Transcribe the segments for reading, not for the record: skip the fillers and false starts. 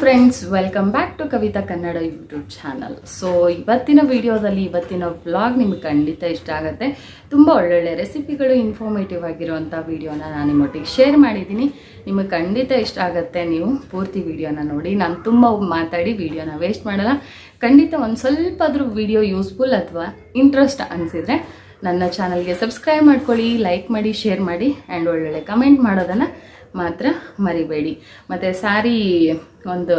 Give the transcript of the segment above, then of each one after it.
Friends, welcome back to Kavitha Kannada YouTube channel. So ಇವತ್ತಿನ ವಿಡಿಯೋದಲ್ಲಿ ಇವತ್ತಿನ ವ್ಲಾಗ್ ನಿಮಗೆ ಖಂಡಿತ ಇಷ್ಟ ಆಗುತ್ತೆ. ತುಂಬ ಒಳ್ಳೊಳ್ಳೆ ರೆಸಿಪಿಗಳು, ಇನ್ಫಾರ್ಮೇಟಿವ್ ಆಗಿರುವಂಥ ವಿಡಿಯೋನ ನಾನು ನಿಮ್ಮೊಟ್ಟಿಗೆ ಶೇರ್ ಮಾಡಿದ್ದೀನಿ. ನಿಮಗೆ ಖಂಡಿತ ಇಷ್ಟ ಆಗುತ್ತೆ. ನೀವು ಪೂರ್ತಿ ವಿಡಿಯೋನ ನೋಡಿ. ನಾನು ತುಂಬ ಮಾತಾಡಿ ವಿಡಿಯೋನ ವೇಸ್ಟ್ ಮಾಡಲ್ಲ. ಖಂಡಿತ ಒಂದು ಸ್ವಲ್ಪ ಆದರೂ ವಿಡಿಯೋ ಯೂಸ್ಫುಲ್ ಅಥವಾ ಇಂಟ್ರೆಸ್ಟ್ ಅನಿಸಿದರೆ ನನ್ನ ಚಾನಲ್ಗೆ ಸಬ್ಸ್ಕ್ರೈಬ್ ಮಾಡ್ಕೊಳ್ಳಿ, ಲೈಕ್ ಮಾಡಿ, ಶೇರ್ ಮಾಡಿ ಆ್ಯಂಡ್ ಒಳ್ಳೊಳ್ಳೆ ಕಮೆಂಟ್ ಮಾಡೋದನ್ನು ಮಾತ್ರ ಮರಿಬೇಡಿ. ಮತ್ತು ಸ್ಯಾರಿ ಒಂದು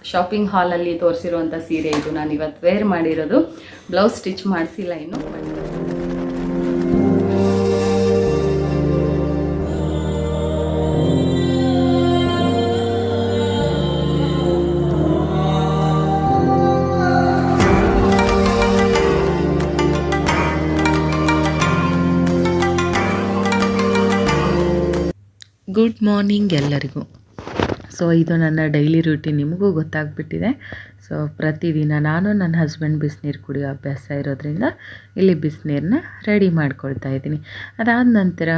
ಶಾಪಿಂಗ್ ಹಾಲಲ್ಲಿ ತೋರಿಸಿರುವಂಥ ಸೀರೆ ಇದು. ನಾನು ಇವತ್ತು ವೇರ್ ಮಾಡಿರೋದು. ಬ್ಲೌಸ್ ಸ್ಟಿಚ್ ಮಾಡಿಸಿಲ್ಲ ಇನ್ನು. ಗುಡ್ ಮಾರ್ನಿಂಗ್ ಎಲ್ಲರಿಗೂ. ಸೊ ಇದು ನನ್ನ ಡೈಲಿ ರೂಟೀನ್, ನಿಮಗೂ ಗೊತ್ತಾಗ್ಬಿಟ್ಟಿದೆ. ಸೊ ಪ್ರತಿದಿನ ನಾನು ನನ್ನ ಹಸ್ಬೆಂಡ್ ಬಿಸಿನೀರು ಕುಡಿಯೋ ಅಭ್ಯಾಸ ಇರೋದ್ರಿಂದ ಇಲ್ಲಿ ಬಿಸಿನೀರನ್ನ ರೆಡಿ ಮಾಡ್ಕೊಳ್ತಾ ಇದ್ದೀನಿ. ಅದಾದ ನಂತರ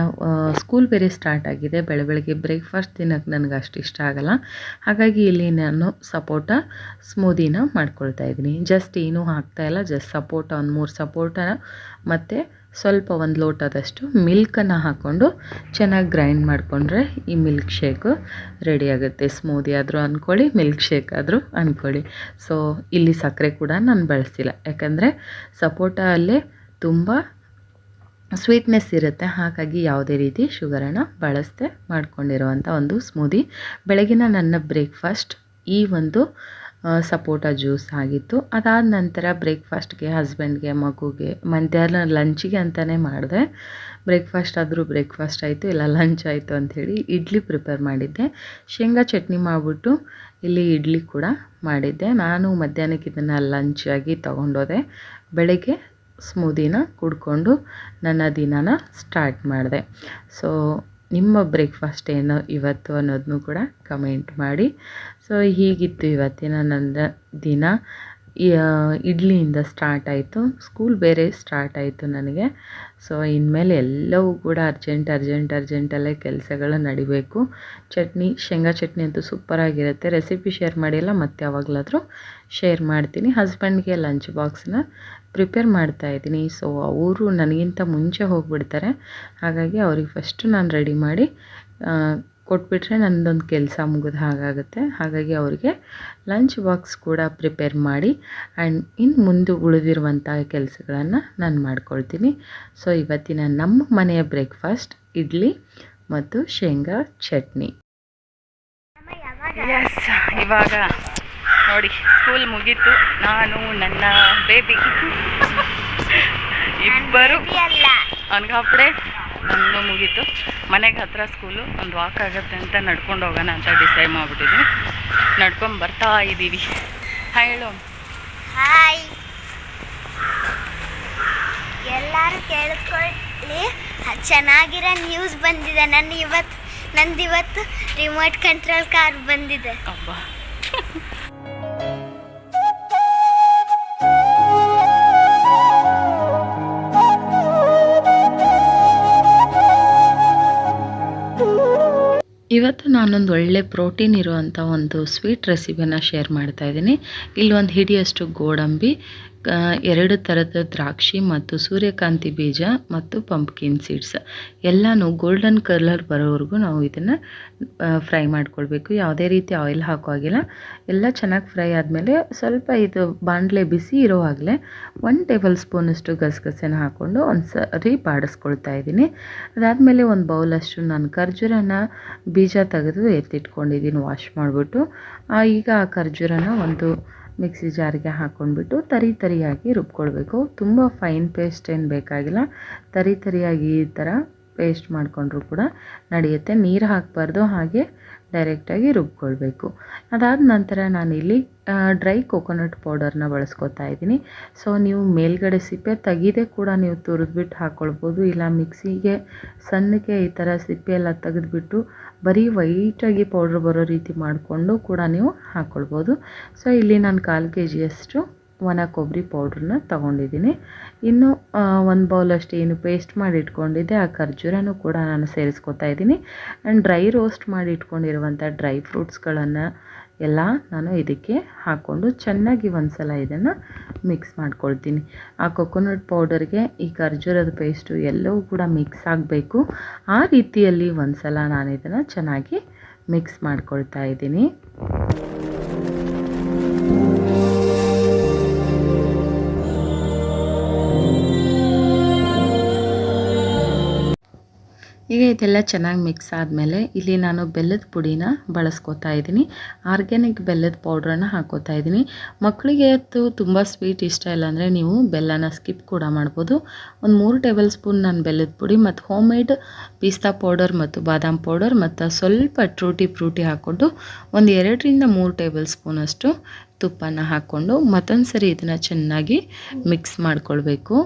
ಸ್ಕೂಲ್ ಬೇರೆ ಸ್ಟಾರ್ಟ್ ಆಗಿದೆ. ಬೆಳಗ್ಗೆ ಬ್ರೇಕ್ಫಾಸ್ಟ್ ತಿನ್ನೋಕ್ಕೆ ನನಗೆ ಅಷ್ಟು ಇಷ್ಟ ಆಗೋಲ್ಲ. ಹಾಗಾಗಿ ಇಲ್ಲಿ ನಾನು ಸಪೋಟ ಸ್ಮೂದಿನ ಮಾಡ್ಕೊಳ್ತಾ ಇದ್ದೀನಿ. ಜಸ್ಟ್ ಏನೂ ಹಾಕ್ತಾಯಿಲ್ಲ, ಜಸ್ಟ್ ಸಪೋಟ ಒಂದು 3 ಸಪೋಟನ ಮತ್ತು ಸ್ವಲ್ಪ ಒಂದು ಲೋಟದಷ್ಟು ಮಿಲ್ಕನ್ನು ಹಾಕ್ಕೊಂಡು ಚೆನ್ನಾಗಿ ಗ್ರೈಂಡ್ ಮಾಡಿಕೊಂಡ್ರೆ ಈ ಮಿಲ್ಕ್ ಶೇಕು ರೆಡಿ ಆಗುತ್ತೆ. ಸ್ಮೂದಿ ಆದರೂ ಅಂದ್ಕೊಳ್ಳಿ, ಮಿಲ್ಕ್ ಶೇಕ್ ಆದರೂ ಅಂದ್ಕೊಳ್ಳಿ. ಸೊ ಇಲ್ಲಿ ಸಕ್ಕರೆ ಕೂಡ ನಾನು ಬಳಸಿಲ್ಲ, ಯಾಕಂದರೆ ಸಪೋಟ ಅಲ್ಲೇ ತುಂಬ ಸ್ವೀಟ್ನೆಸ್ ಇರುತ್ತೆ. ಹಾಗಾಗಿ ಯಾವುದೇ ರೀತಿ ಶುಗರನ್ನು ಬಳಸದೆ ಮಾಡ್ಕೊಂಡಿರುವಂಥ ಒಂದು ಸ್ಮೂದಿ. ಬೆಳಗಿನ ನನ್ನ ಬ್ರೇಕ್ಫಾಸ್ಟ್ ಈ ಒಂದು ಸಪೋಟ ಜ್ಯೂಸ್ ಆಗಿತ್ತು. ಅದಾದ ನಂತರ ಬ್ರೇಕ್ಫಾಸ್ಟ್ಗೆ ಹಸ್ಬೆಂಡ್ಗೆ, ಮಗುಗೆ, ಮಧ್ಯಾಹ್ನ ಲಂಚಿಗೆ ಅಂತಲೇ ಮಾಡಿದೆ. ಬ್ರೇಕ್ಫಾಸ್ಟ್ ಆದರೂ ಬ್ರೇಕ್ಫಾಸ್ಟ್ ಆಯಿತು, ಇಲ್ಲ ಲಂಚ್ ಆಯಿತು ಅಂಥೇಳಿ ಇಡ್ಲಿ ಪ್ರಿಪೇರ್ ಮಾಡಿದ್ದೆ. ಶೇಂಗಾ ಚಟ್ನಿ ಮಾಡಿಬಿಟ್ಟು ಇಲ್ಲಿ ಇಡ್ಲಿ ಕೂಡ ಮಾಡಿದ್ದೆ. ನಾನು ಮಧ್ಯಾಹ್ನಕ್ಕೆ ಇದನ್ನು ಲಂಚ್ ಆಗಿ ತೊಗೊಂಡೋದೆ. ಬೆಳಗ್ಗೆ ಸ್ಮೂದಿನ ಕುಡ್ಕೊಂಡು ನನ್ನ ದಿನನ ಸ್ಟಾರ್ಟ್ ಮಾಡಿದೆ. ಸೊ ನಿಮ್ಮ ಬ್ರೇಕ್ಫಾಸ್ಟ್ ಏನು ಇವತ್ತು ಅನ್ನೋದನ್ನು ಕೂಡ ಕಮೆಂಟ್ ಮಾಡಿ. ಸೊ ಹೀಗಿತ್ತು ಇವತ್ತಿನ ನನ್ನ ದಿನ. ಇಡ್ಲಿಯಿಂದ ಸ್ಟಾರ್ಟ್ ಆಯಿತು. ಸ್ಕೂಲ್ ಬೇರೆ ಸ್ಟಾರ್ಟ್ ಆಯಿತು ನನಗೆ. ಸೊ ಇನ್ಮೇಲೆ ಎಲ್ಲವೂ ಕೂಡ ಅರ್ಜೆಂಟಲ್ಲೇ ಕೆಲಸಗಳು ನಡಿಬೇಕು. ಶೇಂಗಾ ಚಟ್ನಿ ಅಂತೂ ಸೂಪರಾಗಿರುತ್ತೆ. ರೆಸಿಪಿ ಶೇರ್ ಮಾಡಿಲ್ಲ, ಮತ್ತೆ ಯಾವಾಗಲಾದರೂ ಶೇರ್ ಮಾಡ್ತೀನಿ. ಹಸ್ಬೆಂಡ್ಗೆ ಲಂಚ್ ಬಾಕ್ಸನ್ನ ಪ್ರಿಪೇರ್ ಮಾಡ್ತಾಯಿದ್ದೀನಿ. ಸೊ ಅವರು ನನಗಿಂತ ಮುಂಚೆ ಹೋಗಿಬಿಡ್ತಾರೆ. ಹಾಗಾಗಿ ಅವ್ರಿಗೆ ಫಸ್ಟು ನಾನು ರೆಡಿ ಮಾಡಿ ಕೊಟ್ಬಿಟ್ರೆ ನನ್ನದೊಂದು ಕೆಲಸ ಮುಗಿದ ಹಾಗಾಗುತ್ತೆ. ಹಾಗಾಗಿ ಅವರಿಗೆ ಲಂಚ್ ಬಾಕ್ಸ್ ಕೂಡ ಪ್ರಿಪೇರ್ ಮಾಡಿ ಆ್ಯಂಡ್ ಇನ್ನು ಮುಂದೆ ಉಳಿದಿರುವಂಥ ಕೆಲಸಗಳನ್ನು ನಾನು ಮಾಡ್ಕೊಳ್ತೀನಿ. ಸೊ ಇವತ್ತಿನ ನಮ್ಮ ಮನೆಯ ಬ್ರೇಕ್ಫಾಸ್ಟ್ ಇಡ್ಲಿ ಮತ್ತು ಶೇಂಗಾ ಚಟ್ನಿ. ಎಸ್, ಇವಾಗ ನೋಡಿ ಸ್ಕೂಲ್ ಮುಗೀತು. ನಾನು ನನ್ನ ಬೇಬಿ ಇಬ್ಬರು ಅನ್ಗಾಪಡೆ ನನ್ನದು ಮುಗೀತು. ಮನೆಗೆ ಹತ್ರ ಸ್ಕೂಲು, ಒಂದು ವಾಕ್ ಆಗುತ್ತೆ ಅಂತ ನಡ್ಕೊಂಡು ಹೋಗೋಣ ಅಂತ ಡಿಸೈಡ್ ಮಾಡಿಬಿಟ್ಟಿದ್ವಿ. ನಡ್ಕೊಂಡು ಬರ್ತಾ ಇದ್ದೀವಿ. ಹಾಯ್ ಹೇಳು. ಹಾಯ್, ಎಲ್ಲರೂ ಕೇಳಿಸ್ಕೊಳ್ಳಿ. ಚೆನ್ನಾಗಿರೋ ನ್ಯೂಸ್ ಬಂದಿದೆ. ನಂದಿವತ್ತು ರಿಮೋಟ್ ಕಂಟ್ರೋಲ್ ಕಾರ್ ಬಂದಿದೆ. ಅಬ್ಬಾ, ಇವತ್ತು ನಾನೊಂದು ಒಳ್ಳೆ ಪ್ರೋಟೀನ್ ಇರುವಂಥ ಒಂದು ಸ್ವೀಟ್ ರೆಸಿಪಿಯನ್ನು ಶೇರ್ ಮಾಡ್ತಾಯಿದ್ದೀನಿ. ಇಲ್ಲಿ ಒಂದು ಹಿಡಿಯಷ್ಟು ಗೋಡಂಬಿ, 2 ಥರದ ದ್ರಾಕ್ಷಿ ಮತ್ತು ಸೂರ್ಯಕಾಂತಿ ಬೀಜ ಮತ್ತು ಪಂಪ್ಕಿನ್ ಸೀಡ್ಸ್ ಎಲ್ಲನೂ ಗೋಲ್ಡನ್ ಕಲರ್ ಬರೋವರೆಗೂ ನಾವು ಇದನ್ನು ಫ್ರೈ ಮಾಡ್ಕೊಳ್ಬೇಕು. ಯಾವುದೇ ರೀತಿ ಆಯಿಲ್ ಹಾಕುವಾಗಿಲ್ಲ. ಎಲ್ಲ ಚೆನ್ನಾಗಿ ಫ್ರೈ ಆದಮೇಲೆ ಸ್ವಲ್ಪ ಇದು ಬಾಣಲೆ ಬಿಸಿ ಇರೋವಾಗಲೇ 1 ಟೇಬಲ್ ಸ್ಪೂನಷ್ಟು ಗಸಗಸೆನ ಹಾಕ್ಕೊಂಡು ಒಂದು ಸರಿ ಬಾಡಿಸ್ಕೊಳ್ತಾ ಇದ್ದೀನಿ. ಅದಾದಮೇಲೆ ಒಂದು ಬೌಲಷ್ಟು ನಾನು ಖರ್ಜೂರನ ಬೀಜ ತೆಗೆದು ಎತ್ತಿಟ್ಕೊಂಡಿದ್ದೀನಿ ವಾಶ್ ಮಾಡಿಬಿಟ್ಟು. ಈಗ ಆ ಖರ್ಜೂರನ ಒಂದು ಮಿಕ್ಸಿ ಜಾರಿಗೆ ಹಾಕ್ಕೊಂಡ್ಬಿಟ್ಟು ತರಿಯಾಗಿ ರುಬ್ಕೊಳ್ಬೇಕು. ತುಂಬ ಫೈನ್ ಪೇಸ್ಟ್ ಏನು ಬೇಕಾಗಿಲ್ಲ. ತರಿಯಾಗಿ ಈ ಥರ ಪೇಸ್ಟ್ ಮಾಡಿಕೊಂಡ್ರೂ ಕೂಡ ನಡೆಯುತ್ತೆ. ನೀರು ಹಾಕಬಾರ್ದು, ಹಾಗೆ ಡೈರೆಕ್ಟಾಗಿ ರುಬ್ಕೊಳ್ಬೇಕು. ಅದಾದ ನಂತರ ನಾನಿಲ್ಲಿ ಡ್ರೈ ಕೋಕೋನಟ್ ಪೌಡರ್ನ ಬಳಸ್ಕೊತಾ ಇದ್ದೀನಿ. ಸೊ ನೀವು ಮೇಲ್ಗಡೆ ಸಿಪ್ಪೆ ತೆಗೆದೇ ಕೂಡ ನೀವು ತುರಿದ್ಬಿಟ್ಟು ಹಾಕ್ಕೊಳ್ಬೋದು, ಇಲ್ಲ ಮಿಕ್ಸಿಗೆ ಸಣ್ಣಕ್ಕೆ ಈ ಥರ ಸಿಪ್ಪೆ ಎಲ್ಲ ತೆಗೆದುಬಿಟ್ಟು ಬರೀ ವೈಟಾಗಿ ಪೌಡ್ರ್ ಬರೋ ರೀತಿ ಮಾಡಿಕೊಂಡು ಕೂಡ ನೀವು ಹಾಕ್ಕೊಳ್ಬೋದು. ಸೊ ಇಲ್ಲಿ ನಾನು 1/4 kg ಒಣ ಕೊಬ್ಬರಿ ಪೌಡ್ರನ್ನ ತೊಗೊಂಡಿದ್ದೀನಿ. ಇನ್ನು 1 ಬೌಲಷ್ಟು ಏನು ಪೇಸ್ಟ್ ಮಾಡಿ ಇಟ್ಕೊಂಡಿದ್ದೆ ಆ ಖರ್ಜೂರನೂ ಕೂಡ ನಾನು ಸೇರಿಸ್ಕೊತಾ ಇದ್ದೀನಿ. ಆ್ಯಂಡ್ ಡ್ರೈ ರೋಸ್ಟ್ ಮಾಡಿ ಇಟ್ಕೊಂಡಿರುವಂಥ ಡ್ರೈ ಫ್ರೂಟ್ಸ್ಗಳನ್ನು ಎಲ್ಲ ನಾನು ಇದಕ್ಕೆ ಹಾಕ್ಕೊಂಡು ಚೆನ್ನಾಗಿ ಒಂದು ಸಲ ಇದನ್ನು ಮಿಕ್ಸ್ ಮಾಡ್ಕೊಳ್ತೀನಿ. ಆ ಕೊಕೊನಟ್ ಪೌಡರ್ಗೆ ಈ ಖರ್ಜೂರದ ಪೇಸ್ಟು ಎಲ್ಲವೂ ಕೂಡ ಮಿಕ್ಸ್ ಆಗಬೇಕು. ಆ ರೀತಿಯಲ್ಲಿ ಒಂದು ಸಲ ನಾನು ಇದನ್ನು ಚೆನ್ನಾಗಿ ಮಿಕ್ಸ್ ಮಾಡ್ಕೊಳ್ತಾ ಇದ್ದೀನಿ. ಈಗ ಇದೆಲ್ಲ ಚೆನ್ನಾಗಿ ಮಿಕ್ಸ್ ಆದಮೇಲೆ ಇಲ್ಲಿ ನಾನು ಬೆಲ್ಲದ ಪುಡಿನ ಬಳಸ್ಕೊತಾ ಇದ್ದೀನಿ. ಆರ್ಗ್ಯಾನಿಕ್ ಬೆಲ್ಲದ ಪೌಡ್ರನ್ನು ಹಾಕೋತಾ ಇದ್ದೀನಿ. ಮಕ್ಕಳಿಗೆ ತುಂಬ ಸ್ವೀಟ್ ಇಷ್ಟ ಇಲ್ಲ ಅಂದರೆ ನೀವು ಬೆಲ್ಲನ ಸ್ಕಿಪ್ ಕೂಡ ಮಾಡ್ಬೋದು. ಒಂದು 3 ಟೇಬಲ್ ಸ್ಪೂನ್ ನಾನು ಬೆಲ್ಲದ ಪುಡಿ ಮತ್ತು ಹೋಮ್ ಮೇಡ್ ಪಿಸ್ತಾ ಪೌಡರ್ ಮತ್ತು ಬಾದಾಮ್ ಪೌಡರ್ ಮತ್ತು ಸ್ವಲ್ಪ ಟ್ರೂಟಿ ಫ್ರೂಟಿ ಹಾಕ್ಕೊಂಡು ಒಂದು 2ರಿಂದ 3 ಟೇಬಲ್ ಸ್ಪೂನಷ್ಟು ತುಪ್ಪನ ಹಾಕ್ಕೊಂಡು ಮತ್ತೊಂದು ಸರಿ ಇದನ್ನು ಚೆನ್ನಾಗಿ ಮಿಕ್ಸ್ ಮಾಡ್ಕೊಳ್ಬೇಕು.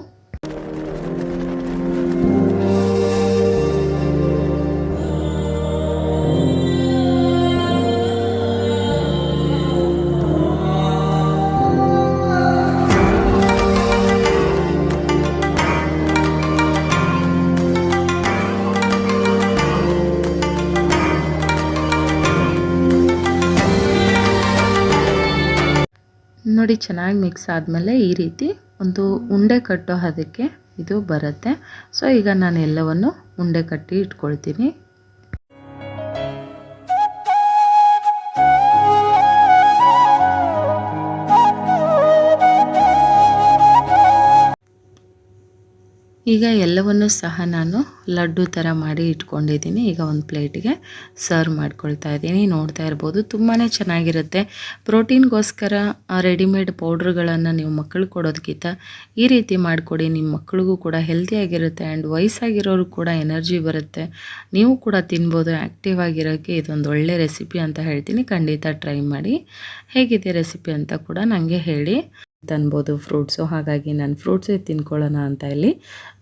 ನೋಡಿ ಚೆನ್ನಾಗಿ ಮಿಕ್ಸ್ ಆದಮೇಲೆ ಈ ರೀತಿ ಒಂದು ಉಂಡೆ ಕಟ್ಟೋ ಹದಕ್ಕೆ ಇದು ಬರುತ್ತೆ. ಸೊ ಈಗ ನಾನು ಎಲ್ಲವನ್ನು ಉಂಡೆ ಕಟ್ಟಿ ಇಟ್ಕೊಳ್ತೀನಿ. ಈಗ ಎಲ್ಲವನ್ನು ಸಹ ನಾನು ಲಡ್ಡು ಥರ ಮಾಡಿ ಇಟ್ಕೊಂಡಿದ್ದೀನಿ. ಈಗ ಒಂದು ಪ್ಲೇಟಿಗೆ ಸರ್ವ್ ಮಾಡ್ಕೊಳ್ತಾ ಇದ್ದೀನಿ. ನೋಡ್ತಾ ಇರ್ಬೋದು ತುಂಬಾ ಚೆನ್ನಾಗಿರುತ್ತೆ. ಪ್ರೋಟೀನ್ಗೋಸ್ಕರ ರೆಡಿಮೇಡ್ ಪೌಡ್ರ್ಗಳನ್ನು ನೀವು ಮಕ್ಕಳು ಕೊಡೋದಕ್ಕಿಂತ ಈ ರೀತಿ ಮಾಡಿಕೊಡಿ. ನಿಮ್ಮ ಮಕ್ಕಳಿಗೂ ಕೂಡ ಹೆಲ್ತಿಯಾಗಿರುತ್ತೆ ಆ್ಯಂಡ್ ವಯಸ್ಸಾಗಿರೋರು ಕೂಡ ಎನರ್ಜಿ ಬರುತ್ತೆ. ನೀವು ಕೂಡ ತಿನ್ಬೋದು. ಆ್ಯಕ್ಟಿವ್ ಆಗಿರೋಕ್ಕೆ ಇದೊಂದು ಒಳ್ಳೆ ರೆಸಿಪಿ ಅಂತ ಹೇಳ್ತೀನಿ. ಖಂಡಿತ ಟ್ರೈ ಮಾಡಿ. ಹೇಗಿದೆ ರೆಸಿಪಿ ಅಂತ ಕೂಡ ನನಗೆ ಹೇಳಿ. ಅನ್ಬೋದು ಫ್ರೂಟ್ಸು, ಹಾಗಾಗಿ ನಾನು ಫ್ರೂಟ್ಸೇ ತಿನ್ಕೊಳ್ಳೋಣ ಅಂತ ಇಲ್ಲಿ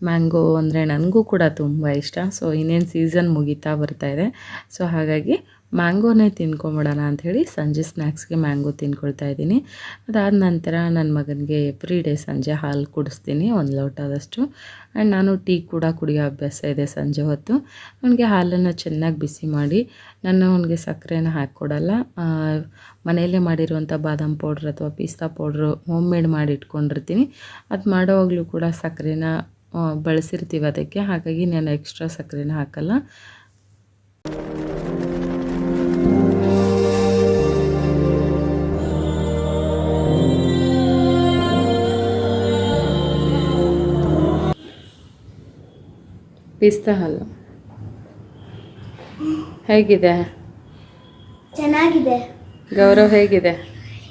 ಮ್ಯಾಂಗೋ ಅಂದರೆ ನನಗೂ ಕೂಡ ತುಂಬ ಇಷ್ಟ. ಸೊ ಇನ್ನೇನು ಸೀಸನ್ ಮುಗಿತಾ ಬರ್ತಾಯಿದೆ. ಸೊ ಹಾಗಾಗಿ ಮ್ಯಾಂಗೋನೇ ತಿನ್ಕೊಂಬಿಡೋಣ ಅಂಥೇಳಿ ಸಂಜೆ ಸ್ನ್ಯಾಕ್ಸ್ಗೆ ಮ್ಯಾಂಗೋ ತಿನ್ಕೊಳ್ತಾ ಇದ್ದೀನಿ. ಅದಾದ ನಂತರ ನನ್ನ ಮಗನಿಗೆ ಎವ್ರಿ ಡೇ ಸಂಜೆ ಹಾಲು ಕುಡಿಸ್ತೀನಿ 1 ಲೋಟದಷ್ಟು. ಆ್ಯಂಡ್ ನಾನು ಟೀ ಕೂಡ ಕುಡಿಯೋ ಅಭ್ಯಾಸ ಇದೆ ಸಂಜೆ ಹೊತ್ತು. ಅವನಿಗೆ ಹಾಲನ್ನು ಚೆನ್ನಾಗಿ ಬಿಸಿ ಮಾಡಿ, ನಾನು ಅವನಿಗೆ ಸಕ್ಕರೆನ ಹಾಕ್ಕೊಡಲ್ಲ. ಮನೆಯಲ್ಲೇ ಮಾಡಿರುವಂಥ ಬಾದಾಮ್ ಪೌಡ್ರ್ ಅಥವಾ ಪಿಸ್ತಾ ಪೌಡ್ರು ಹೋಮ್ ಮೇಡ್ ಮಾಡಿ ಇಟ್ಕೊಂಡಿರ್ತೀನಿ. ಅದು ಮಾಡೋವಾಗಲೂ ಕೂಡ ಸಕ್ಕರೆನ ಬಳಸಿರ್ತೀವಿ ಅದಕ್ಕೆ, ಹಾಗಾಗಿ ನಾನು ಎಕ್ಸ್ಟ್ರಾ ಸಕ್ಕರೆನ ಹಾಕಲ್ಲ. ಪಿಸ್ತಾ ಹಾಲು ಹೇಗಿದೆ? ಚೆನ್ನಾಗಿದೆ. ಗೌರವ್ ಹೇಗಿದೆ?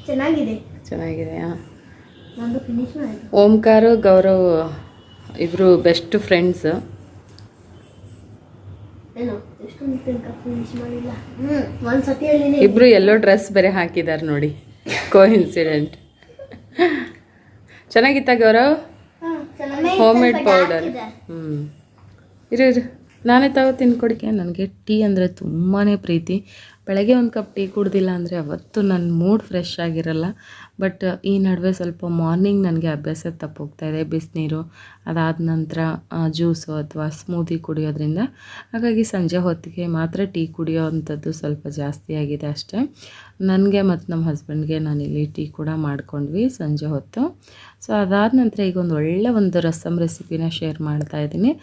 ಚೆನ್ನಾಗಿದೆ. ಚೆನ್ನಾಗಿದೆಯಾ? ನಂದು ಫಿನಿಶ್ ಮಾಡಿ. ಓಂಕಾರು ಗೌರವ್ ಇಬ್ಬರು ಬೆಸ್ಟ್ ಫ್ರೆಂಡ್ಸ್. ಏನು ಎಷ್ಟೊಂದು ತನಕ ಫಿನಿಶ್ ಮಾಡಿಲ್ಲ. ಒಂದ್ಸತಿ ಹೇಳಿನಿ. ಇಬ್ಬರು ಎಲ್ಲೋ ಡ್ರೆಸ್ ಬೇರೆ ಹಾಕಿದ್ದಾರೆ ನೋಡಿ, ಕೋಇನ್ಸಿಡೆಂಟ್. ಚೆನ್ನಾಗಿತ್ತಾ ಗೌರವ್? Homemade powder. ಇರು ನಾನೇ ತಾವು ತಿನ್ಕೊಡಿಕೆ. ನನಗೆ ಟೀ ಅಂದರೆ ತುಂಬಾ ಪ್ರೀತಿ. ಬೆಳಗ್ಗೆ ಒಂದು ಕಪ್ ಟೀ ಕುಡ್ದಿಲ್ಲ ಅಂದರೆ ಅವತ್ತು ನನ್ನ ಮೂಡ್ ಫ್ರೆಶ್ ಆಗಿರಲ್ಲ. ಬಟ್ ಈ ನಡುವೆ ಸ್ವಲ್ಪ ಮಾರ್ನಿಂಗ್ ನನಗೆ ಅಭ್ಯಾಸ ತಪ್ಪೋಗ್ತಾಯಿದೆ ಬಿಸಿನೀರು, ಅದಾದ ನಂತರ ಜ್ಯೂಸು ಅಥವಾ ಸ್ಮೂದಿ ಕುಡಿಯೋದ್ರಿಂದ. ಹಾಗಾಗಿ ಸಂಜೆ ಹೊತ್ತಿಗೆ ಮಾತ್ರ ಟೀ ಕುಡಿಯೋ ಅಂಥದ್ದು ಸ್ವಲ್ಪ ಜಾಸ್ತಿ ಆಗಿದೆ ಅಷ್ಟೇ. ನನಗೆ ಮತ್ತು ನಮ್ಮ ಹಸ್ಬೆಂಡ್ಗೆ ನಾನಿಲ್ಲಿ ಟೀ ಕೂಡ ಮಾಡ್ಕೊಂಡ್ವಿ ಸಂಜೆ ಹೊತ್ತು. ಸೊ ಅದಾದ ನಂತರ ಈಗ ಒಂದು ರಸಮ್ ರೆಸಿಪಿನ ಶೇರ್ ಮಾಡ್ತಾಯಿದ್ದೀನಿ.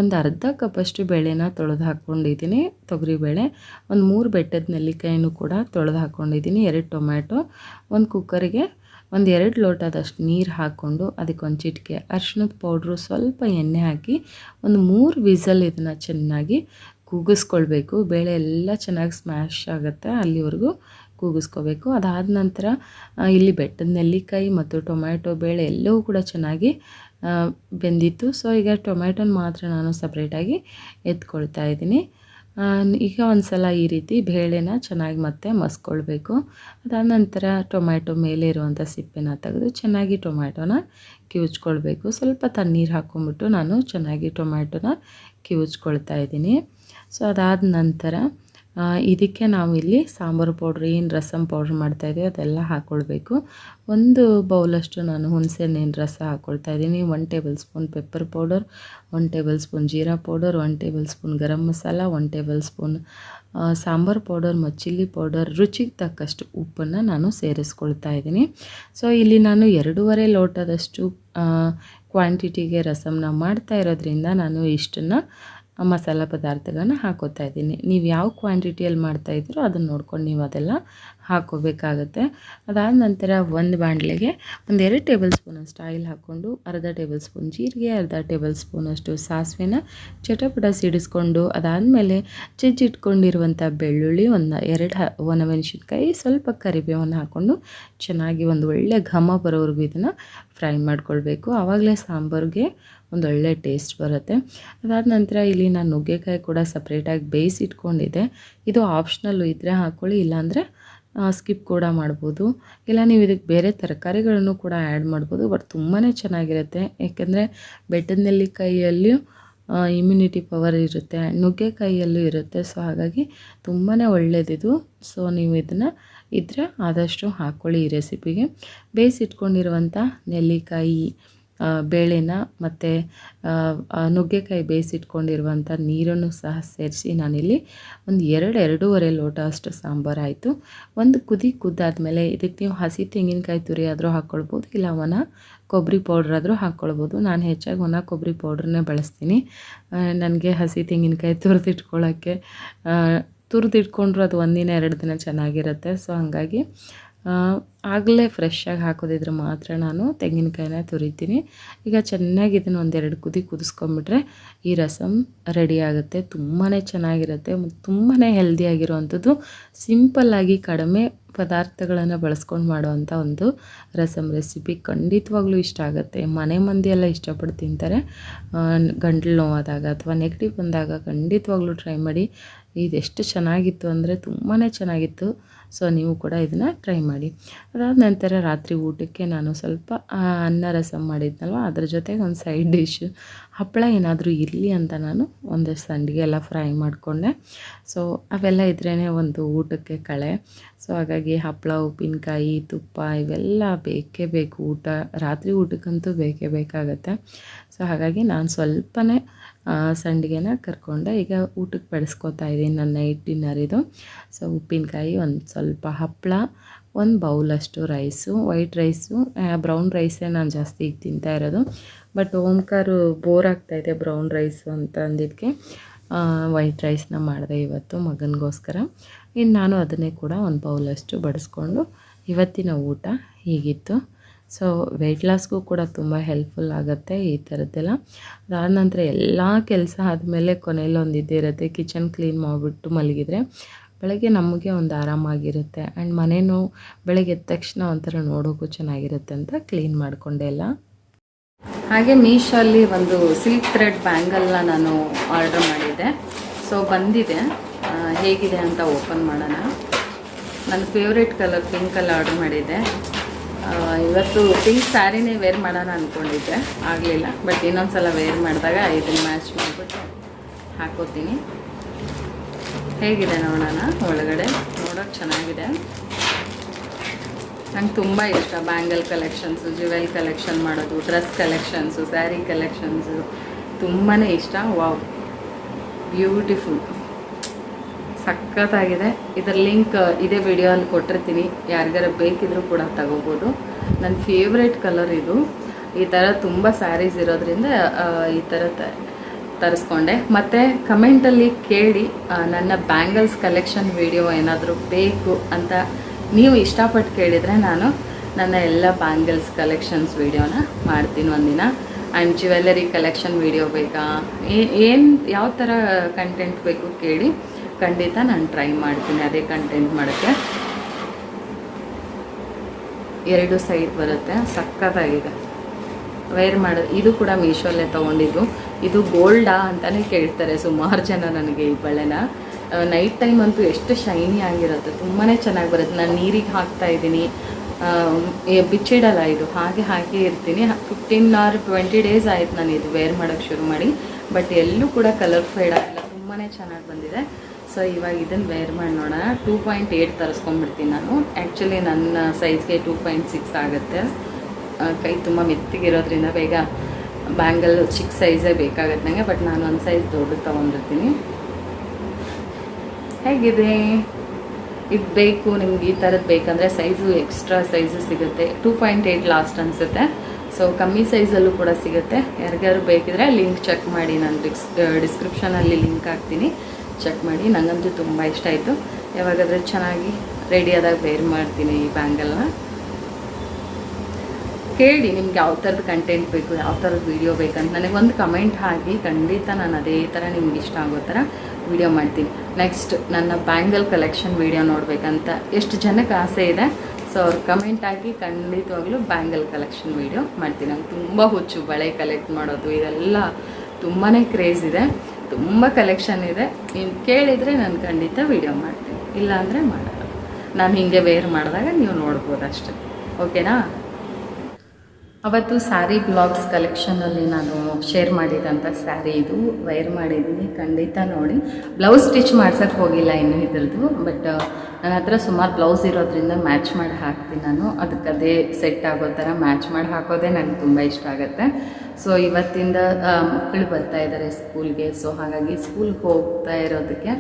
ಒಂದು ಅರ್ಧ ಕಪ್ಪಷ್ಟು ಬೇಳೆನ ತೊಳೆದು ಹಾಕ್ಕೊಂಡಿದ್ದೀನಿ, ತೊಗರಿಬೇಳೆ. ಒಂದು 3 ಬೆಟ್ಟದ ನೆಲ್ಲಿಕಾಯಿನೂ ಕೂಡ ತೊಳೆದು ಹಾಕ್ಕೊಂಡಿದ್ದೀನಿ. 2 ಟೊಮ್ಯಾಟೊ, ಒಂದು ಕುಕ್ಕರಿಗೆ ಒಂದು 2 ಲೋಟದಷ್ಟು ನೀರು ಹಾಕ್ಕೊಂಡು ಅದಕ್ಕೆ ಒಂದು ಚಿಟಿಕೆ ಅರಿಶಿಣದ ಪೌಡ್ರು, ಸ್ವಲ್ಪ ಎಣ್ಣೆ ಹಾಕಿ ಒಂದು 3 ವಿಸಲ್ ಇದನ್ನು ಚೆನ್ನಾಗಿ ಕೂಗಿಸ್ಕೊಳ್ಬೇಕು. ಬೇಳೆ ಎಲ್ಲ ಚೆನ್ನಾಗಿ ಸ್ಮ್ಯಾಶ್ ಆಗುತ್ತೆ ಅಲ್ಲಿವರೆಗೂ ಕೂಗಿಸ್ಕೋಬೇಕು. ಅದಾದ ನಂತರ ಇಲ್ಲಿ ಬೆಟ್ಟದ ನೆಲ್ಲಿಕಾಯಿ ಮತ್ತು ಟೊಮ್ಯಾಟೊ ಬೇಳೆ ಎಲ್ಲವೂ ಕೂಡ ಚೆನ್ನಾಗಿ ಬೆಂದಿತ್ತು. ಸೊ ಈಗ ಟೊಮ್ಯಾಟೊನ ಮಾತ್ರ ನಾನು ಸಪ್ರೇಟಾಗಿ ಎತ್ಕೊಳ್ತಾ ಇದ್ದೀನಿ. ಈಗ ಒಂದು ಸಲ ಈ ರೀತಿ ಬೇಳೆನ ಚೆನ್ನಾಗಿ ಮತ್ತೆ ಮಸ್ಕೊಳ್ಬೇಕು. ಅದಾದ ನಂತರ ಟೊಮ್ಯಾಟೊ ಮೇಲೆ ಇರುವಂಥ ಸಿಪ್ಪೆನ ತೆಗೆದು ಚೆನ್ನಾಗಿ ಟೊಮ್ಯಾಟೊನ ಕಿವುಚ್ಕೊಳ್ಬೇಕು. ಸ್ವಲ್ಪ ತಣ್ಣೀರು ಹಾಕ್ಕೊಂಬಿಟ್ಟು ನಾನು ಚೆನ್ನಾಗಿ ಟೊಮ್ಯಾಟೊನ ಕಿವುಚ್ಕೊಳ್ತಾ ಇದ್ದೀನಿ. ಸೊ ಅದಾದ ನಂತರ ಇದಕ್ಕೆ ನಾವು ಇಲ್ಲಿ ಸಾಂಬಾರು ಪೌಡ್ರ್ ಏನು ರಸಮ್ ಪೌಡ್ರ್ ಮಾಡ್ತಾಯಿದ್ದೀವಿ ಅದೆಲ್ಲ ಹಾಕ್ಕೊಳ್ಬೇಕು. 1 ಬೌಲಷ್ಟು ನಾನು ಹುಣಸೆಹಣ್ಣಿನ ರಸ ಹಾಕ್ಕೊಳ್ತಾ ಇದ್ದೀನಿ. 1 tablespoon pepper powder, 1 tablespoon ಜೀರಾ powder, 1 tablespoon garam masala, 1 tablespoon sambar powder ಮತ್ತು ಚಿಲ್ಲಿ ಪೌಡರ್, ರುಚಿಗೆ ತಕ್ಕಷ್ಟು ಉಪ್ಪನ್ನು ನಾನು ಸೇರಿಸ್ಕೊಳ್ತಾ ಇದ್ದೀನಿ. ಸೊ ಇಲ್ಲಿ ನಾನು 2.5 ಲೋಟದಷ್ಟು ಕ್ವಾಂಟಿಟಿಗೆ ರಸಮ್ನ ಮಾಡ್ತಾ ಇರೋದ್ರಿಂದ ನಾನು ಇಷ್ಟನ್ನು ಮಸಾಲ ಪದಾರ್ಥಗಳನ್ನ ಹಾಕೋತಾ ಇದ್ದೀನಿ. ನೀವು ಯಾವ ಕ್ವಾಂಟಿಟಿಯಲ್ಲಿ ಮಾಡ್ತಾಯಿದ್ದೀರೋ ಅದನ್ನು ನೋಡ್ಕೊಂಡು ನೀವು ಅದೆಲ್ಲ ಹಾಕ್ಕೋಬೇಕಾಗತ್ತೆ. ಅದಾದ ನಂತರ ಒಂದು ಬಾಣಲೆಗೆ 2 ಟೇಬಲ್ ಸ್ಪೂನಷ್ಟು ಆಯಿಲ್ ಹಾಕ್ಕೊಂಡು ಅರ್ಧ ಟೇಬಲ್ ಸ್ಪೂನ್ ಜೀರಿಗೆ, ಅರ್ಧ ಟೇಬಲ್ ಸ್ಪೂನಷ್ಟು ಸಾಸಿವೆನ ಚಟಪಟ ಸಿಡಿಸ್ಕೊಂಡು, ಅದಾದಮೇಲೆ ಜಜ್ಜಿಟ್ಕೊಂಡಿರುವಂಥ ಬೆಳ್ಳುಳ್ಳಿ, 2 ಒಣಮೆಣಸಿನ್ಕಾಯಿ, ಸ್ವಲ್ಪ ಕರಿಬೇವನ್ನು ಹಾಕ್ಕೊಂಡು ಚೆನ್ನಾಗಿ ಒಂದು ಒಳ್ಳೆ ಘಮ ಬರೋವರೆಗೂ ಇದನ್ನು ಫ್ರೈ ಮಾಡ್ಕೊಳ್ಬೇಕು. ಆವಾಗಲೇ ಸಾಂಬಾರಿಗೆ ಒಂದು ಒಳ್ಳೆ ಟೇಸ್ಟ್ ಬರುತ್ತೆ. ಅದಾದ ನಂತರ ಇಲ್ಲಿ ನಾನು ನುಗ್ಗೆಕಾಯಿ ಕೂಡ ಸಪ್ರೇಟಾಗಿ ಬೇಯಿಸಿಟ್ಕೊಂಡಿದ್ದೆ. ಇದು ಆಪ್ಷನಲ್ಲು ಇದ್ದರೆ ಹಾಕ್ಕೊಳ್ಳಿ, ಇಲ್ಲಾಂದರೆ ಸ್ಕಿಪ್ ಕೂಡ ಮಾಡ್ಬೋದು. ಇಲ್ಲ ನೀವು ಇದಕ್ಕೆ ಬೇರೆ ತರಕಾರಿಗಳನ್ನು ಕೂಡ ಆ್ಯಡ್ ಮಾಡ್ಬೋದು. ಬಟ್ ತುಂಬಾ ಚೆನ್ನಾಗಿರುತ್ತೆ. ಏಕೆಂದರೆ ಬೆಟ್ಟದ ನೆಲ್ಲಿಕಾಯಿಯಲ್ಲಿಯೂ ಇಮ್ಯುನಿಟಿ ಪವರ್ ಇರುತ್ತೆ, ನುಗ್ಗೆಕಾಯಿಯಲ್ಲೂ ಇರುತ್ತೆ. ಸೊ ಹಾಗಾಗಿ ತುಂಬಾ ಒಳ್ಳೆಯದಿದು. ಸೊ ನೀವು ಇದನ್ನು ಇದ್ದರೆ ಆದಷ್ಟು ಹಾಕ್ಕೊಳ್ಳಿ ಈ ರೆಸಿಪಿಗೆ. ಬೇಯಿಸಿಟ್ಕೊಂಡಿರುವಂಥ ನೆಲ್ಲಿಕಾಯಿ ಬೇಳೆನ ಮತ್ತು ನುಗ್ಗೆಕಾಯಿ ಬೇಯಿಸಿಟ್ಕೊಂಡಿರುವಂಥ ನೀರನ್ನು ಸಹ ಸೇರಿಸಿ ನಾನಿಲ್ಲಿ ಒಂದು 2.5 ಲೋಟ ಅಷ್ಟು ಸಾಂಬಾರು ಆಯಿತು. ಒಂದು ಕುದ್ದಾದಮೇಲೆ ಇದಕ್ಕೆ ನೀವು ಹಸಿ ತೆಂಗಿನಕಾಯಿ ತುರಿ ಆದರೂ ಹಾಕ್ಕೊಳ್ಬೋದು, ಇಲ್ಲ ಒಣ ಕೊಬ್ಬರಿ ಪೌಡ್ರ್ ಆದರೂ ಹಾಕ್ಕೊಳ್ಬೋದು. ನಾನು ಹೆಚ್ಚಾಗಿ ಒಣ ಕೊಬ್ಬರಿ ಪೌಡ್ರನ್ನೇ ಬಳಸ್ತೀನಿ. ನನಗೆ ಹಸಿ ತೆಂಗಿನಕಾಯಿ ತುರಿದಿಟ್ಕೊಳ್ಳೋಕ್ಕೆ ತುರಿದಿಟ್ಕೊಂಡ್ರು ಅದು 1 ದಿನ 2 ದಿನ ಚೆನ್ನಾಗಿರುತ್ತೆ. ಸೊ ಹಾಗಾಗಿ ಆಗಲೇ ಫ್ರೆಶ್ಶಾಗಿ ಹಾಕೋದಿದ್ರೆ ಮಾತ್ರ ನಾನು ತೆಂಗಿನಕಾಯಿನ ತುರಿತೀನಿ. ಈಗ ಚೆನ್ನಾಗಿ ಇದನ್ನು 1-2 ಕುದಿಸ್ಕೊಂಬಿಟ್ರೆ ಈ ರಸಮ್ ರೆಡಿ ಆಗುತ್ತೆ. ತುಂಬಾ ಚೆನ್ನಾಗಿರುತ್ತೆ ಮತ್ತು ತುಂಬಾ ಹೆಲ್ದಿಯಾಗಿರುವಂಥದ್ದು, ಸಿಂಪಲ್ಲಾಗಿ ಕಡಿಮೆ ಪದಾರ್ಥಗಳನ್ನು ಬಳಸ್ಕೊಂಡು ಮಾಡೋವಂಥ ಒಂದು ರಸಮ್ ರೆಸಿಪಿ. ಖಂಡಿತವಾಗ್ಲೂ ಇಷ್ಟ ಆಗುತ್ತೆ. ಮನೆ ಮಂದಿ ಎಲ್ಲ ಇಷ್ಟಪಟ್ಟು ತಿಂತಾರೆ. ಗಂಟಲು ನೋವಾದಾಗ ಅಥವಾ ನೆಗಟಿವ್ ಬಂದಾಗ ಖಂಡಿತವಾಗ್ಲೂ ಟ್ರೈ ಮಾಡಿ. ಇದೆಷ್ಟು ಚೆನ್ನಾಗಿತ್ತು ಅಂದರೆ ತುಂಬಾ ಚೆನ್ನಾಗಿತ್ತು. ಸೊ ನೀವು ಕೂಡ ಇದನ್ನು ಟ್ರೈ ಮಾಡಿ. ಅದಾದ ನಂತರ ರಾತ್ರಿ ಊಟಕ್ಕೆ ನಾನು ಸ್ವಲ್ಪ ಅನ್ನ ರಸಮ್ ಮಾಡಿದ್ನಲ್ವ, ಅದ್ರ ಜೊತೆಗೆ ಒಂದು ಸೈಡ್ ಡಿಶ್ ಹಪ್ಪಳ ಏನಾದರೂ ಇರಲಿ ಅಂತ ನಾನು ಒಂದಷ್ಟು ಸಂಡಿಗೆ ಎಲ್ಲ ಫ್ರೈ ಮಾಡಿಕೊಂಡೆ. ಸೊ ಅವೆಲ್ಲ ಇದ್ರೇ ಒಂದು ಊಟಕ್ಕೆ ಕಳೆ. ಸೊ ಹಾಗಾಗಿ ಹಪ್ಪಳ, ಉಪ್ಪಿನಕಾಯಿ, ತುಪ್ಪ ಇವೆಲ್ಲ ಬೇಕೇ ಬೇಕು. ರಾತ್ರಿ ಊಟಕ್ಕಂತೂ ಬೇಕೇ ಬೇಕಾಗತ್ತೆ. ಸೊ ಹಾಗಾಗಿ ನಾನು ಸ್ವಲ್ಪನೇ ಸಂಡಿಗೆನ ಕರ್ಕೊಂಡೆ. ಈಗ ಊಟಕ್ಕೆ ಬಡಿಸ್ಕೊತಾ ಇದ್ದೀನಿ. ನನ್ನ ನೈಟ್ ಡಿನ್ನರ್ ಇದು. ಸೊ ಉಪ್ಪಿನಕಾಯಿ, ಒಂದು ಸ್ವಲ್ಪ ಹಪ್ಪಳ, 1 ಬೌಲಷ್ಟು ರೈಸು, ವೈಟ್ ರೈಸು. ಬ್ರೌನ್ ರೈಸೇ ನಾನು ಜಾಸ್ತಿ ಈಗ ತಿಂತಾ ಇರೋದು. ಬಟ್ ಓಂಕಾರು ಬೋರ್ ಆಗ್ತಾಯಿದೆ ಬ್ರೌನ್ ರೈಸು ಅಂತ ಅಂದಿದ್ದಕ್ಕೆ ವೈಟ್ ರೈಸ್ನ ಮಾಡಿದೆ ಇವತ್ತು ಮಗನಿಗೋಸ್ಕರ. ಇನ್ನು ನಾನು ಅದನ್ನೇ ಕೂಡ 1 ಬೌಲಷ್ಟು ಬಡಿಸ್ಕೊಂಡು ಇವತ್ತಿನ ಊಟ ಹೀಗಿತ್ತು. ಸೊ ವೆಯ್ಟ್ ಲಾಸ್ಗೂ ಕೂಡ ತುಂಬ ಹೆಲ್ಪ್ಫುಲ್ ಆಗುತ್ತೆ ಈ ಥರದ್ದೆಲ್ಲ. ಅದಾದ ನಂತರ ಎಲ್ಲ ಕೆಲಸ ಆದಮೇಲೆ ಕೊನೆಯಲ್ಲಿ ಒಂದು ಇದ್ದೇ ಇರುತ್ತೆ, ಕಿಚನ್ ಕ್ಲೀನ್ ಮಾಡಿಬಿಟ್ಟು ಮಲಗಿದರೆ ಬೆಳಗ್ಗೆ ನಮಗೆ ಒಂದು ಆರಾಮಾಗಿರುತ್ತೆ. ಆ್ಯಂಡ್ ಮನೇನೂ ಬೆಳಗ್ಗೆ ಎದ್ದ ತಕ್ಷಣ ಒಂಥರ ನೋಡೋಕ್ಕೂ ಚೆನ್ನಾಗಿರುತ್ತೆ ಅಂತ ಕ್ಲೀನ್ ಮಾಡಿಕೊಂಡೆ ಎಲ್ಲ. ಹಾಗೆ ಮೀಶೋಲ್ಲಿ ಒಂದು ಸಿಲ್ಕ್ ಥ್ರೆಡ್ ಬ್ಯಾಂಗಲ್ನ ನಾನು ಆರ್ಡರ್ ಮಾಡಿದ್ದೆ. ಸೊ ಬಂದಿದೆ, ಹೇಗಿದೆ ಅಂತ ಓಪನ್ ಮಾಡೋಣ. ನನ್ನ ಫೇವ್ರೇಟ್ ಕಲರ್ ಪಿಂಕಲ್ಲಿ ಆರ್ಡರ್ ಮಾಡಿದ್ದೆ. ಇವತ್ತು ಪಿಂಕ್ ಸ್ಯಾರಿನೇ ವೇರ್ ಮಾಡೋಣ ಅಂದ್ಕೊಂಡಿದ್ದೆ, ಆಗಲಿಲ್ಲ. ಬಟ್ ಇನ್ನೊಂದು ಸಲ ವೇರ್ ಮಾಡಿದಾಗ ಇದನ್ನು ಮ್ಯಾಚ್ ಮಾಡಿಬಿಟ್ಟು ಹಾಕೋತೀನಿ. ಹೇಗಿದೆ ನೋಡೋಣ. ಒಳಗಡೆ ನೋಡೋಕ್ಕೆ ಚೆನ್ನಾಗಿದೆ. ನಂಗೆ ತುಂಬ ಇಷ್ಟ ಬ್ಯಾಂಗಲ್ ಕಲೆಕ್ಷನ್ಸು, ಜ್ಯುವೆಲ್ ಕಲೆಕ್ಷನ್ ಮಾಡೋದು, ಡ್ರೆಸ್ ಕಲೆಕ್ಷನ್ಸು, ಸ್ಯಾರಿ ಕಲೆಕ್ಷನ್ಸು ತುಂಬಾ ಇಷ್ಟ. ವಾವ್, ಬ್ಯೂಟಿಫುಲ್, ಸಖತ್ತಾಗಿದೆ. ಇದರ ಲಿಂಕ್ ಇದೇ ವಿಡಿಯೋಲ್ಲಿ ಕೊಟ್ಟಿರ್ತೀನಿ, ಯಾರಿಗಾರ ಬೇಕಿದ್ರೂ ಕೂಡ ತಗೋಬೋದು. ನನ್ನ ಫೇವ್ರೇಟ್ ಕಲರ್ ಇದು. ಈ ಥರ ತುಂಬ ಸ್ಯಾರೀಸ್ ಇರೋದ್ರಿಂದ ಈ ಥರ ತರಿಸ್ಕೊಂಡೆ. ಮತ್ತು ಕಮೆಂಟಲ್ಲಿ ಕೇಳಿ ನನ್ನ ಬ್ಯಾಂಗಲ್ಸ್ ಕಲೆಕ್ಷನ್ ವಿಡಿಯೋ ಏನಾದರೂ ಬೇಕು ಅಂತ ನೀವು ಇಷ್ಟಪಟ್ಟು ಕೇಳಿದರೆ ನಾನು ನನ್ನ ಎಲ್ಲ ಬ್ಯಾಂಗಲ್ಸ್ ಕಲೆಕ್ಷನ್ಸ್ ವಿಡಿಯೋನ ಮಾಡ್ತೀನಿ ಒಂದಿನ. ಆ್ಯಂಡ್ ಜ್ಯುವೆಲ್ಲರಿ ಕಲೆಕ್ಷನ್ ವಿಡಿಯೋ ಬೇಕಾ, ಏನು ಯಾವ ಥರ ಕಂಟೆಂಟ್ ಬೇಕು ಕೇಳಿ, ಖಂಡಿತ ನಾನು ಟ್ರೈ ಮಾಡ್ತೀನಿ ಅದೇ ಕಂಟೆಂಟ್ ಮಾಡೋಕ್ಕೆ. 2 ಸೈಡ್ ಬರುತ್ತೆ, ಸಖತ್ತಾಗಿದೆ. ವೇರ್ ಮಾಡೋದು ಇದು ಕೂಡ ಮೀಶೋಲ್ಲೇ ತೊಗೊಂಡಿದ್ದು. ಇದು ಗೋಲ್ಡಾ ಅಂತಲೇ ಕೇಳ್ತಾರೆ ಸುಮಾರು ಜನ ನನಗೆ ಈ ಬಳೆನ. ನೈಟ್ ಟೈಮ್ ಅಂತೂ ಎಷ್ಟು ಶೈನಿ ಆಗಿರುತ್ತೆ, ತುಂಬಾ ಚೆನ್ನಾಗಿ ಬರುತ್ತೆ. ನಾನು ನೀರಿಗೆ ಹಾಕ್ತಾಯಿದ್ದೀನಿ, ಬಿಚ್ಚಿಡಲ್ಲ ಇದು, ಹಾಗೆ ಇರ್ತೀನಿ. 15 or 20 ಡೇಸ್ ಆಯ್ತು ನಾನು ಇದು ವೇರ್ ಮಾಡೋಕ್ಕೆ ಶುರು ಮಾಡಿ. ಬಟ್ ಎಲ್ಲೂ ಕೂಡ ಕಲರ್ ಫೇಡ್ ಆಗಿಲ್ಲ, ತುಂಬ ತುಂಬಾ ಚೆನ್ನಾಗಿ ಬಂದಿದೆ. ಸೊ ಇವಾಗ ಇದನ್ನು ವೇರ್ ಮಾಡಿ ನೋಡೋಣ. 2.8 ತರಿಸ್ಕೊಂಡ್ಬಿಡ್ತೀನಿ ನಾನು. ಆ್ಯಕ್ಚುಲಿ ನನ್ನ ಸೈಜ್ಗೆ 2.6 ಆಗುತ್ತೆ. ಕೈ ತುಂಬ ಮೆತ್ತಗಿರೋದ್ರಿಂದ ಬೇಗ ಬ್ಯಾಂಗಲ್ ಚಿಕ್ಕ ಸೈಜೇ ಬೇಕಾಗತ್ತೆ ನನಗೆ. ಬಟ್ ನಾನು ಒಂದು ಸೈಜ್ ದೊಡ್ಡದು ತೊಗೊಂಡಿರ್ತೀನಿ. ಹೇಗಿದೆ? ಇದು ಬೇಕು ನಿಮ್ಗೆ, ಈ ಥರದ್ದು ಬೇಕಂದರೆ ಸೈಜು ಎಕ್ಸ್ಟ್ರಾ ಸೈಜು ಸಿಗುತ್ತೆ. 2.8 ಲಾಸ್ಟ್ ಅನಿಸುತ್ತೆ. ಸೊ ಕಮ್ಮಿ ಸೈಜಲ್ಲೂ ಕೂಡ ಸಿಗುತ್ತೆ. ಯಾರಿಗಾರು ಬೇಕಿದ್ರೆ ಲಿಂಕ್ ಚೆಕ್ ಮಾಡಿ. ನಾನು ಡಿಸ್ಕ್ರಿಪ್ಷನಲ್ಲಿ ಲಿಂಕ್ ಹಾಕ್ತೀನಿ, ಚೆಕ್ ಮಾಡಿ. ನನಗಂತೂ ತುಂಬ ಇಷ್ಟ ಆಯಿತು. ಯಾವಾಗಾದರೆ ಚೆನ್ನಾಗಿ ರೆಡಿ ಆದಾಗ ವೇರ್ ಮಾಡ್ತೀನಿ ಈ ಬ್ಯಾಂಗಲ್ನ. ಕೇಳಿ ನಿಮ್ಗೆ ಯಾವ ಥರದ ಕಂಟೆಂಟ್ ಬೇಕು, ಯಾವ ಥರದ ವೀಡಿಯೋ ಬೇಕಂತ ನನಗೆ ಒಂದು ಕಮೆಂಟ್ ಹಾಕಿ. ಖಂಡಿತ ನಾನು ಅದೇ ಥರ ನಿಮ್ಗೆ ಇಷ್ಟ ಆಗೋ ಥರ ವೀಡಿಯೋ ಮಾಡ್ತೀನಿ. ನೆಕ್ಸ್ಟ್ ನನ್ನ ಬ್ಯಾಂಗಲ್ ಕಲೆಕ್ಷನ್ ವೀಡಿಯೋ ನೋಡಬೇಕಂತ ಎಷ್ಟು ಜನಕ್ಕೆ ಆಸೆ ಇದೆ. ಸೊ ಅವ್ರು ಕಮೆಂಟ್ ಹಾಕಿ, ಖಂಡಿತವಾಗ್ಲೂ ಬ್ಯಾಂಗಲ್ ಕಲೆಕ್ಷನ್ ವೀಡಿಯೋ ಮಾಡ್ತೀನಿ. ನಂಗೆ ತುಂಬ ಹುಚ್ಚು ಬಳೆ ಕಲೆಕ್ಟ್ ಮಾಡೋದು, ಇದೆಲ್ಲ ತುಂಬಾ ಕ್ರೇಜ್ ಇದೆ. ತುಂಬ ಕಲೆಕ್ಷನ್ ಇದೆ. ನೀವು ಕೇಳಿದರೆ ನಾನು ಖಂಡಿತ ವೀಡಿಯೋ ಮಾಡ್ತೀನಿ, ಇಲ್ಲಾಂದರೆ ಮಾಡಲ್ಲ. ನಾನು ಹೀಗೆ ವೇರ್ ಮಾಡಿದಾಗ ನೀವು ನೋಡ್ಬೋದು ಅಷ್ಟೆ. ಓಕೆನಾ? ಅವತ್ತು ಸ್ಯಾರಿ ಬ್ಲಾಗ್ಸ್ ಕಲೆಕ್ಷನಲ್ಲಿ ನಾನು ಶೇರ್ ಮಾಡಿದಂಥ ಸ್ಯಾರಿ ಇದು ವೇರ್ ಮಾಡಿದ್ದೀನಿ. ಖಂಡಿತ ನೋಡಿ. ಬ್ಲೌಸ್ ಸ್ಟಿಚ್ ಮಾಡ್ಸೋಕ್ಕೆ ಹೋಗಿಲ್ಲ ಇನ್ನೂ ಇದ್ರದ್ದು. ಬಟ್ ನನ್ನ ಹತ್ರ ಸುಮಾರು ಬ್ಲೌಸ್ ಇರೋದ್ರಿಂದ ಮ್ಯಾಚ್ ಮಾಡಿ ಹಾಕ್ತೀನಿ ನಾನು. ಅದಕ್ಕೆ ಅದೇ ಸೆಟ್ ಆಗೋ ಥರ ಮ್ಯಾಚ್ ಮಾಡಿ ಹಾಕೋದೇ ನನಗೆ ತುಂಬ ಇಷ್ಟ ಆಗುತ್ತೆ. ಸೊ ಇವತ್ತಿಂದ ಮಕ್ಕಳು ಬರ್ತಾ ಇದ್ದಾರೆ ಸ್ಕೂಲ್ಗೆ. ಸೊ ಹಾಗಾಗಿ ಸ್ಕೂಲ್ಗೆ ಹೋಗ್ತಾ ಇರೋದಕ್ಕೆ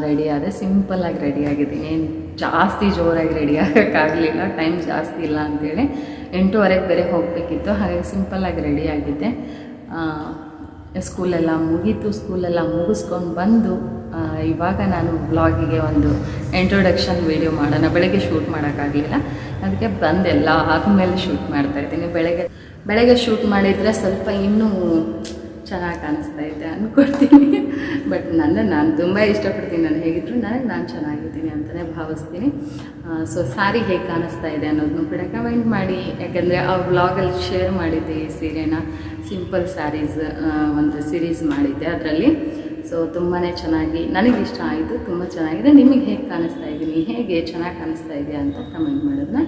ರೆಡಿ ಆದೆ. ಸಿಂಪಲ್ಲಾಗಿ ರೆಡಿ ಆಗಿದ್ದೀನಿ. ಏನು ಜಾಸ್ತಿ ಜೋರಾಗಿ ರೆಡಿ ಆಗೋಕ್ಕಾಗಲಿಲ್ಲ, ಟೈಮ್ ಜಾಸ್ತಿ ಇಲ್ಲ ಅಂಥೇಳಿ. 8:15 ಬೇರೆ ಹೋಗಬೇಕಿತ್ತು. ಹಾಗಾಗಿ ಸಿಂಪಲ್ಲಾಗಿ ರೆಡಿ ಆಗಿದ್ದೆ. ಸ್ಕೂಲೆಲ್ಲ ಮುಗೀತು. ಸ್ಕೂಲೆಲ್ಲ ಮುಗಿಸ್ಕೊಂಡು ಬಂದು ಇವಾಗ ನಾನು ವ್ಲಾಗಿಗೆ ಒಂದು ಇಂಟ್ರೊಡಕ್ಷನ್ ವೀಡಿಯೋ ಮಾಡೋಣ. ಬೆಳಗ್ಗೆ ಶೂಟ್ ಮಾಡೋಕ್ಕಾಗಲಿಲ್ಲ, ಅದಕ್ಕೆ ಬಂದೆಲ್ಲ ಆದಮೇಲೆ ಶೂಟ್ ಮಾಡ್ತಾಯಿದ್ದೀನಿ. ಬೆಳಗ್ಗೆ ಶೂಟ್ ಮಾಡಿದರೆ ಸ್ವಲ್ಪ ಇನ್ನೂ ಚೆನ್ನಾಗಿ ಕಾಣಿಸ್ತಾ ಇದೆ ಅಂದ್ಕೊಡ್ತೀನಿ. ಬಟ್ ನಾನು ತುಂಬ ಇಷ್ಟಪಡ್ತೀನಿ. ನಾನು ಹೇಗಿದ್ರು ನಾನು ಚೆನ್ನಾಗಿದ್ದೀನಿ ಅಂತಲೇ ಭಾವಿಸ್ತೀನಿ. ಸೊ ಸ್ಯಾರಿ ಹೇಗೆ ಕಾಣಿಸ್ತಾ ಇದೆ ಅನ್ನೋದನ್ನು ಕೂಡ ಕಮೆಂಟ್ ಮಾಡಿ. ಯಾಕೆಂದರೆ ಆ ವ್ಲಾಗಲ್ಲಿ ಶೇರ್ ಮಾಡಿದ್ದೆ ಈ ಸೀರೆನ. ಸಿಂಪಲ್ ಸ್ಯಾರೀಸ್ ಒಂದು ಸೀರೀಸ್ ಮಾಡಿದ್ದೆ ಅದರಲ್ಲಿ. ಸೊ ತುಂಬಾ ಚೆನ್ನಾಗಿ ನನಗಿಷ್ಟ ಆಯಿತು. ತುಂಬ ಚೆನ್ನಾಗಿದೆ. ನಿಮಗೆ ಹೇಗೆ ಕಾಣಿಸ್ತಾ ಇದ್ದೀನಿ, ಹೇಗೆ ಚೆನ್ನಾಗಿ ಕಾಣಿಸ್ತಾ ಇದೆಯಾ ಅಂತ ಕಮೆಂಟ್ ಮಾಡೋದನ್ನ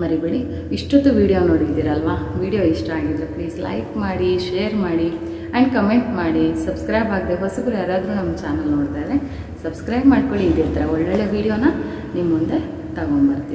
ಮರಿಬೇಡಿ. ಇಷ್ಟೊತ್ತು ವೀಡಿಯೋ ನೋಡಿದ್ದೀರಲ್ವಾ? ವೀಡಿಯೋ ಇಷ್ಟ ಆಗಿದ್ರೆ ಪ್ಲೀಸ್ ಲೈಕ್ ಮಾಡಿ, ಶೇರ್ ಮಾಡಿ ಆ್ಯಂಡ್ ಕಮೆಂಟ್ ಮಾಡಿ. ಸಬ್ಸ್ಕ್ರೈಬ್ ಆಗದೆ ಹೊಸಬರು ಯಾರಾದರೂ ನಮ್ಮ ಚಾನಲ್ ನೋಡ್ತಾ ಇದ್ದರೆ ಸಬ್ಸ್ಕ್ರೈಬ್ ಮಾಡ್ಕೊಳ್ಳಿ. ಇದೇ ಥರ ಒಳ್ಳೊಳ್ಳೆ ವೀಡಿಯೋನ ನಿಮ್ಮ ಮುಂದೆ ತಗೊಂಬರ್ತೀನಿ.